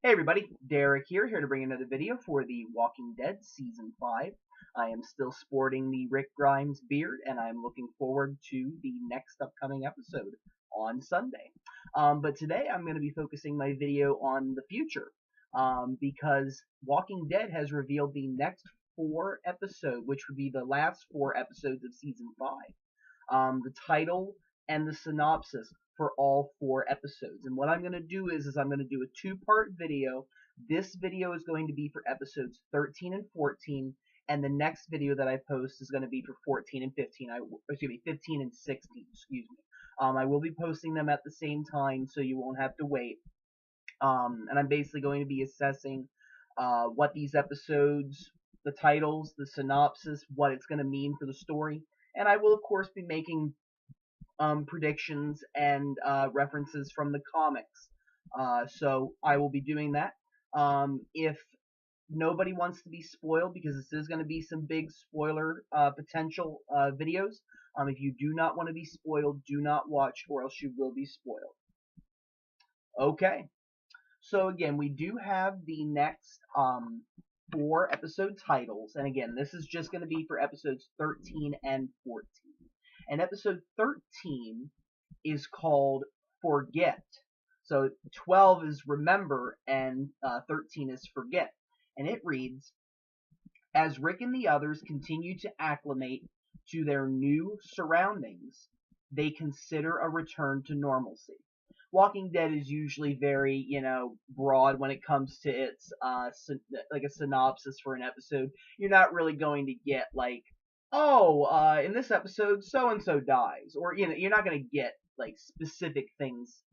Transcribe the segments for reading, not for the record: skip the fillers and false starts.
Hey everybody, Derek here to bring another video for The Walking Dead Season 5. I am still sporting the Rick Grimes beard, and I'm looking forward to the next upcoming episode on Sunday. But today I'm going to be focusing my video on the future, because Walking Dead has revealed the next 4 episodes, which would be the last 4 episodes of Season 5, the title and the synopsis for all 4 episodes. And what I'm going to do is I'm going to do a two-part video. This video is going to be for episodes 13 and 14, and the next video that I post is going to be for 14 and 15. Excuse me, 15 and 16. Excuse me. I will be posting them at the same time, so you won't have to wait. And I'm basically going to be assessing what these episodes, the titles, the synopsis, what it's going to mean for the story. And I will, of course, be making predictions and references from the comics. So I will be doing that. If nobody wants to be spoiled, because this is going to be some big spoiler potential videos, if you do not want to be spoiled, do not watch, or else you will be spoiled. Okay. So again, we do have the next 4 episode titles, and again, this is just going to be for episodes 13 and 14. And episode 13 is called Forget. So 12 is Remember, and 13 is Forget. And it reads, as Rick and the others continue to acclimate to their new surroundings, they consider a return to normalcy. Walking Dead is usually very, broad when it comes to its, like a synopsis for an episode. You're not really going to get like, oh, in this episode, so and so dies, or you're not going to get like specific things,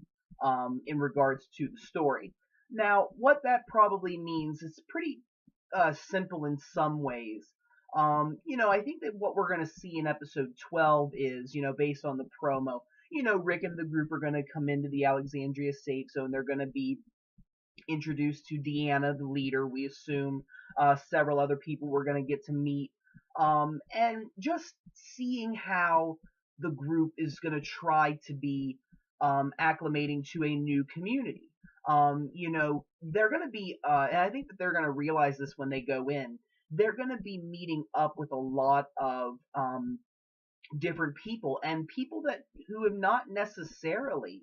in regards to the story. Now, what that probably means is pretty, simple in some ways. I think that what we're going to see in episode 12 is, based on the promo, Rick and the group are going to come into the Alexandria safe zone. They're going to be introduced to Deanna, the leader. We assume several other people we're going to get to meet. And just seeing how the group is going to try to be acclimating to a new community. They're going to be, and I think that they're going to realize this when they go in. They're going to be meeting up with a lot of different people, and people that who have not necessarily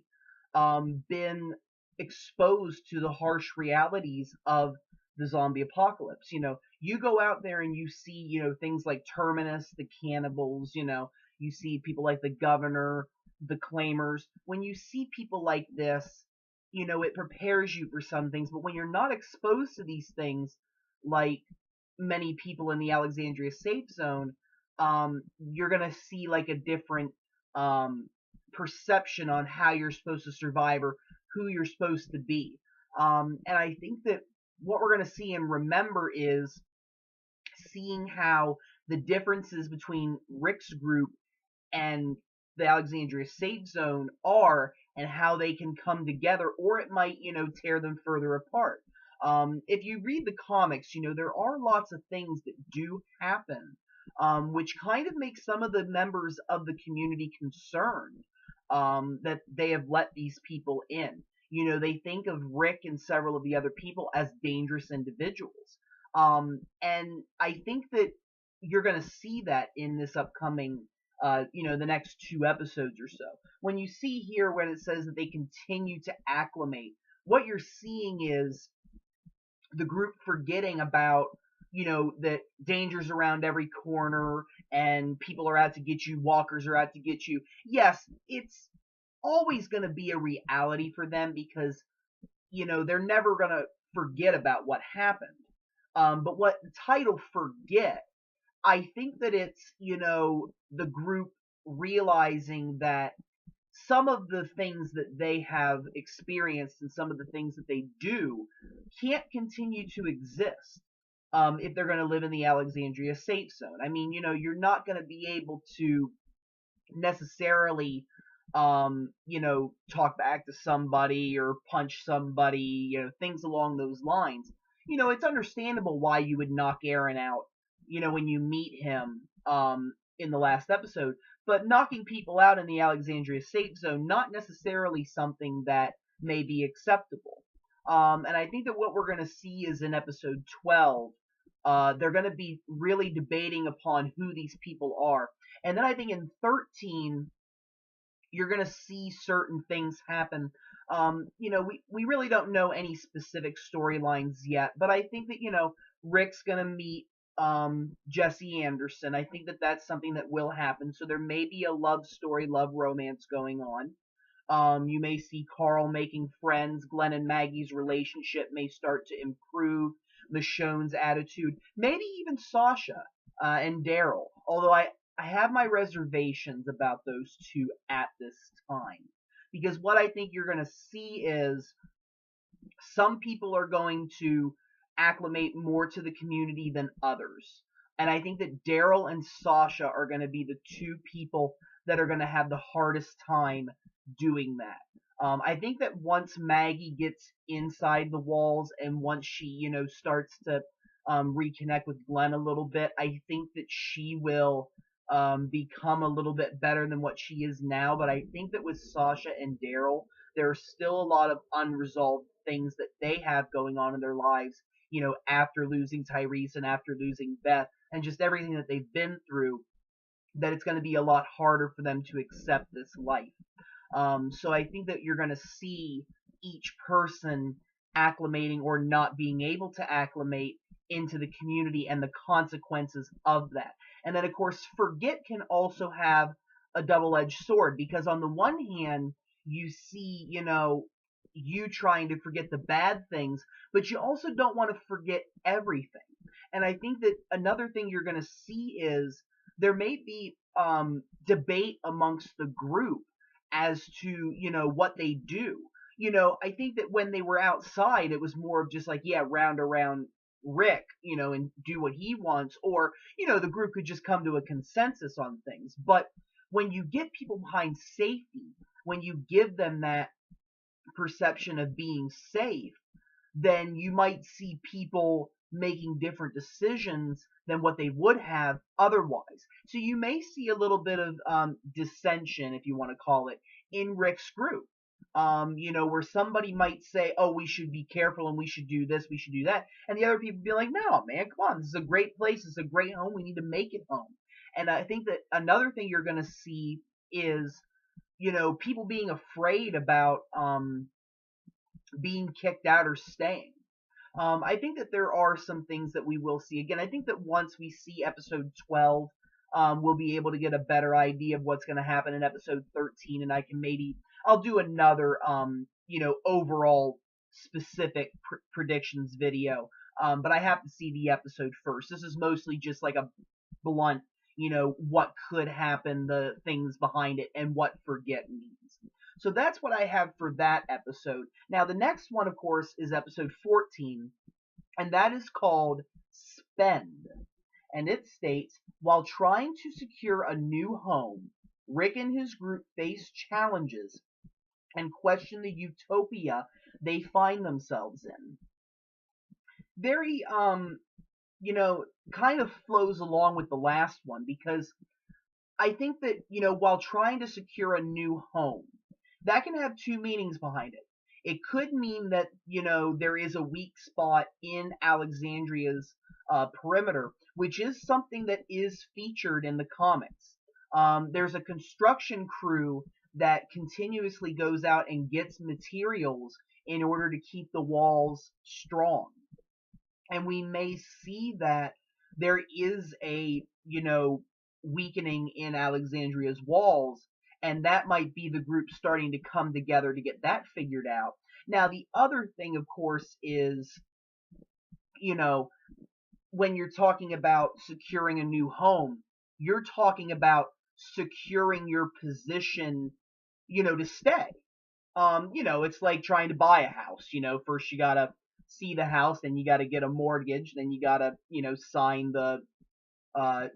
been exposed to the harsh realities of the zombie apocalypse. You go out there and you see, things like Terminus, the cannibals, you see people like the governor, the claimers. When you see people like this, it prepares you for some things, but when you're not exposed to these things, like many people in the Alexandria safe zone, you're gonna see like a different perception on how you're supposed to survive or who you're supposed to be. And I think that what we're gonna see and remember is seeing how the differences between Rick's group and the Alexandria safe zone are, and how they can come together, or it might, tear them further apart. If you read the comics, there are lots of things that do happen, which kind of makes some of the members of the community concerned, that they have let these people in. They think of Rick and several of the other people as dangerous individuals. And I think that you're going to see that in this upcoming, the next 2 episodes or so. When you see here when it says that they continue to acclimate, what you're seeing is the group forgetting about, that dangers around every corner and people are out to get you, walkers are out to get you. Yes, it's always going to be a reality for them because, they're never going to forget about what happened. But what the title Forget, I think that it's, the group realizing that some of the things that they have experienced and some of the things that they do can't continue to exist, if they're going to live in the Alexandria safe zone. I mean, you're not going to be able to necessarily, talk back to somebody or punch somebody, things along those lines. It's understandable why you would knock Aaron out, when you meet him, in the last episode. But knocking people out in the Alexandria safe zone, not necessarily something that may be acceptable. And I think that what we're going to see is in episode 12, they're going to be really debating upon who these people are. And then I think in 13, you're going to see certain things happen. We really don't know any specific storylines yet, but I think that, Rick's going to meet Jesse Anderson. I think that that's something that will happen. So there may be a love story, love romance going on. You may see Carl making friends. Glenn and Maggie's relationship may start to improve. Michonne's attitude, maybe even Sasha and Daryl. Although I have my reservations about those two at this time. Because what I think you're going to see is some people are going to acclimate more to the community than others. And I think that Daryl and Sasha are going to be the two people that are going to have the hardest time doing that. I think that once Maggie gets inside the walls and once she, starts to reconnect with Glenn a little bit, I think that she will become a little bit better than what she is now. But I think that with Sasha and Daryl, there's still a lot of unresolved things that they have going on in their lives, after losing Tyrese and after losing Beth and just everything that they've been through, that it's going to be a lot harder for them to accept this life. So I think that you're going to see each person acclimating or not being able to acclimate into the community and the consequences of that. And then, of course, forget can also have a double-edged sword, because on the one hand, you see, you trying to forget the bad things, but you also don't want to forget everything. And I think that another thing you're going to see is there may be debate amongst the group as to, what they do. I think that when they were outside, it was more of just like, yeah, round around Rick, and do what he wants, or, the group could just come to a consensus on things. But when you get people behind safety, when you give them that perception of being safe, then you might see people making different decisions than what they would have otherwise. So you may see a little bit of dissension, if you want to call it, in Rick's group. Where somebody might say, oh, we should be careful and we should do this, we should do that. And the other people be like, no, man, come on, this is a great place, this is a great home, we need to make it home. And I think that another thing you're going to see is, people being afraid about being kicked out or staying. I think that there are some things that we will see. Again, I think that once we see episode 12, we'll be able to get a better idea of what's going to happen in episode 13, and I'll do another, overall specific predictions video. But I have to see the episode first. This is mostly just like a blunt, what could happen, the things behind it, and what forget means. So that's what I have for that episode. Now, the next one, of course, is episode 14, and that is called Spend. And it states, while trying to secure a new home, Rick and his group face challenges and question the utopia they find themselves in. Very, kind of flows along with the last one, because I think that, while trying to secure a new home, that can have two meanings behind it. It could mean that, there is a weak spot in Alexandria's perimeter, which is something that is featured in the comics. There's a construction crew that continuously goes out and gets materials in order to keep the walls strong. And we may see that there is a, weakening in Alexandria's walls, and that might be the group starting to come together to get that figured out. Now, the other thing, of course, is, when you're talking about securing a new home, you're talking about securing your position, to stay. It's like trying to buy a house. First you gotta see the house, then you gotta get a mortgage, then you gotta, sign the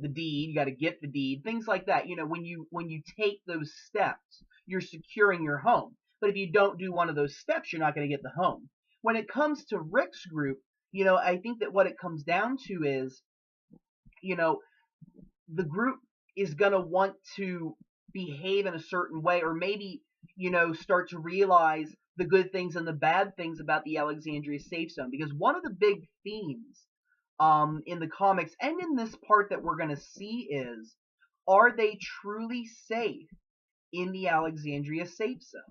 deed, you gotta get the deed, things like that. When you take those steps, you're securing your home. But if you don't do one of those steps, you're not gonna get the home. When it comes to Rick's group, I think that what it comes down to is, the group is gonna want to behave in a certain way, or maybe, start to realize the good things and the bad things about the Alexandria safe zone. Because one of the big themes in the comics and in this part that we're going to see is, are they truly safe in the Alexandria safe zone?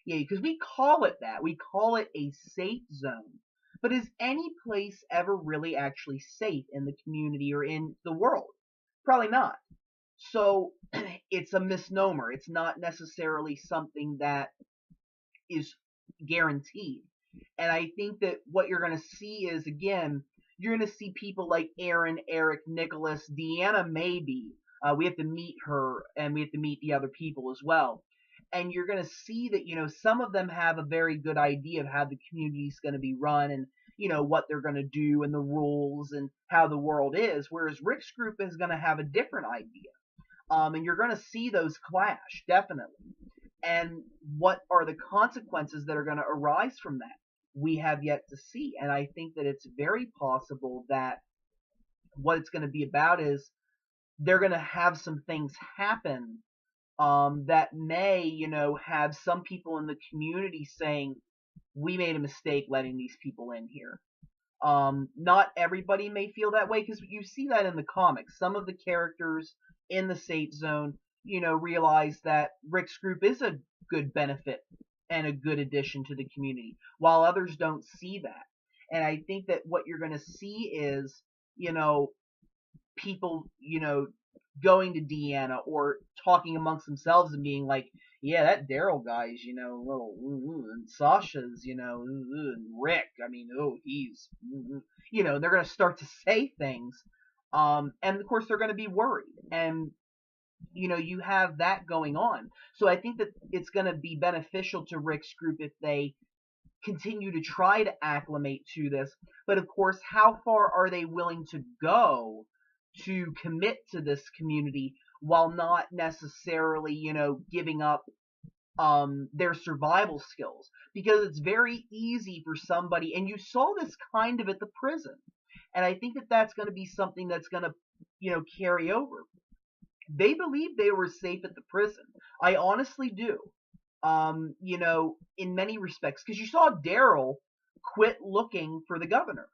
Yeah, because we call it that. We call it a safe zone. But is any place ever really actually safe in the community or in the world? Probably not. So it's a misnomer. It's not necessarily something that is guaranteed. And I think that what you're going to see is, again, you're going to see people like Aaron, Eric, Nicholas, Deanna, maybe. We have to meet her, and we have to meet the other people as well. And you're going to see that, some of them have a very good idea of how the community is going to be run and, what they're going to do and the rules and how the world is. Whereas Rick's group is going to have a different idea. And you're going to see those clash, definitely. And what are the consequences that are going to arise from that? We have yet to see. And I think that it's very possible that what it's going to be about is they're going to have some things happen that may, have some people in the community saying, we made a mistake letting these people in here. Not everybody may feel that way, because you see that in the comics. Some of the characters in the safe zone, realize that Rick's group is a good benefit and a good addition to the community, while others don't see that. And I think that what you're going to see is, people, going to Deanna or talking amongst themselves and being like, yeah, that Daryl guy's, little, and Sasha's, and Rick, I mean, he's, they're going to start to say things. And of course they're going to be worried. And, you have that going on. So I think that it's going to be beneficial to Rick's group if they continue to try to acclimate to this. But of course, how far are they willing to go to commit to this community while not necessarily, giving up their survival skills? Because it's very easy for somebody, and you saw this kind of at the prison, and I think that that's going to be something that's going to, carry over. They believed they were safe at the prison. I honestly do. In many respects, because you saw Daryl quit looking for the governor.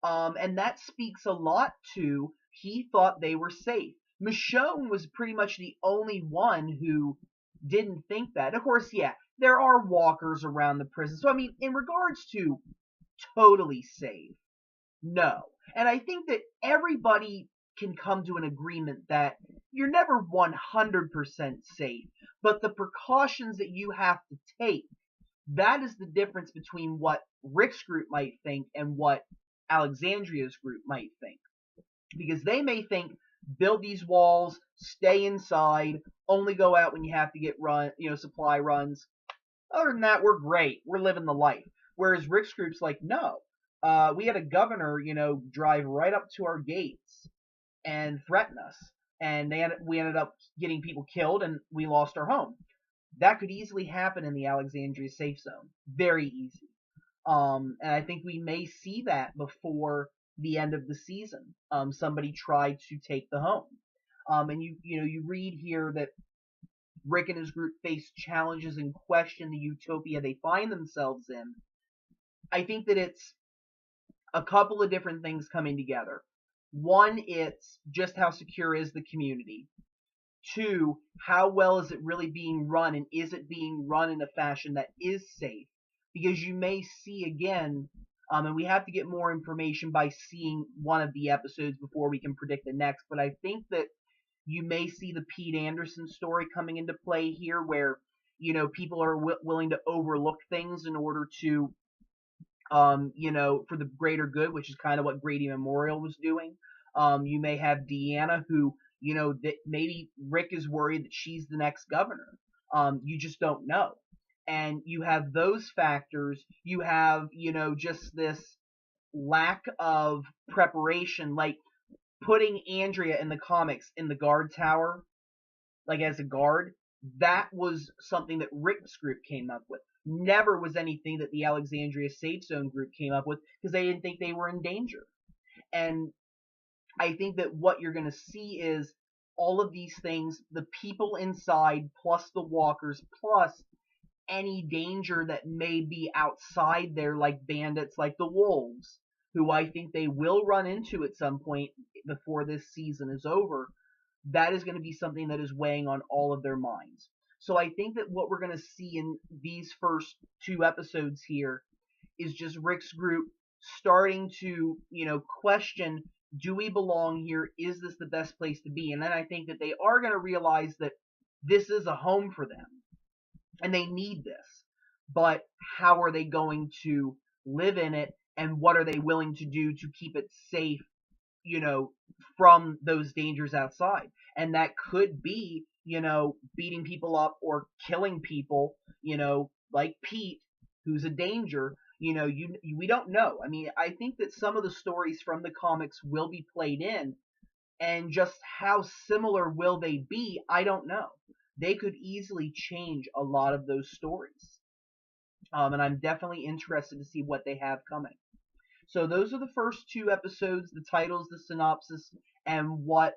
And that speaks a lot to, he thought they were safe. Michonne was pretty much the only one who didn't think that. Of course, yeah, there are walkers around the prison. So, I mean, in regards to totally safe, no. And I think that everybody can come to an agreement that you're never 100% safe, but the precautions that you have to take, that is the difference between what Rick's group might think and what Alexandria's group might think. Because they may think, build these walls, stay inside, only go out when you have to get supply runs. Other than that, we're great. We're living the life. Whereas Rick's group's like, no. We had a governor, drive right up to our gates and threaten us. And we ended up getting people killed, and we lost our home. That could easily happen in the Alexandria safe zone. Very easy. And I think we may see that before the end of the season. Somebody tried to take the home. And you read here that Rick and his group face challenges and question the utopia they find themselves in. I think that it's a couple of different things coming together. One, it's just how secure is the community. Two, how well is it really being run, and is it being run in a fashion that is safe? Because you may see again, and we have to get more information by seeing one of the episodes before we can predict the next, but I think that you may see the Pete Anderson story coming into play here, where, people are willing to overlook things in order to, for the greater good, which is kind of what Grady Memorial was doing. You may have Deanna, who, that maybe Rick is worried that she's the next governor. You just don't know. And you have those factors. You have, just this lack of preparation, like putting Andrea in the comics in the guard tower, like as a guard. That was something that Rick's group came up with. Never was anything that the Alexandria Safe Zone group came up with, because they didn't think they were in danger. And I think that what you're going to see is all of these things, the people inside, plus the walkers, plus any danger that may be outside there, like bandits like the wolves, who I think they will run into at some point before this season is over. That is going to be something that is weighing on all of their minds. So I think that what we're going to see in these first 2 episodes here is just Rick's group starting to, question, do we belong here? Is this the best place to be? And then I think that they are going to realize that this is a home for them and they need this. But how are they going to live in it, and what are they willing to do to keep it safe, you know, from those dangers outside? And that could be, beating people up or killing people, like Pete, who's a danger. We don't know. I mean, I think that some of the stories from the comics will be played in, and just how similar will they be, I don't know. They could easily change a lot of those stories. And I'm definitely interested to see what they have coming. So those are the first 2 episodes, the titles, the synopsis, and what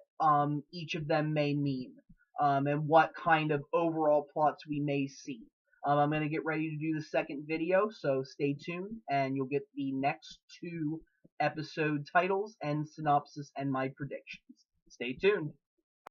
each of them may mean, and what kind of overall plots we may see. I'm going to get ready to do the second video, so stay tuned, and you'll get the next 2 episode titles and synopsis and my predictions. Stay tuned.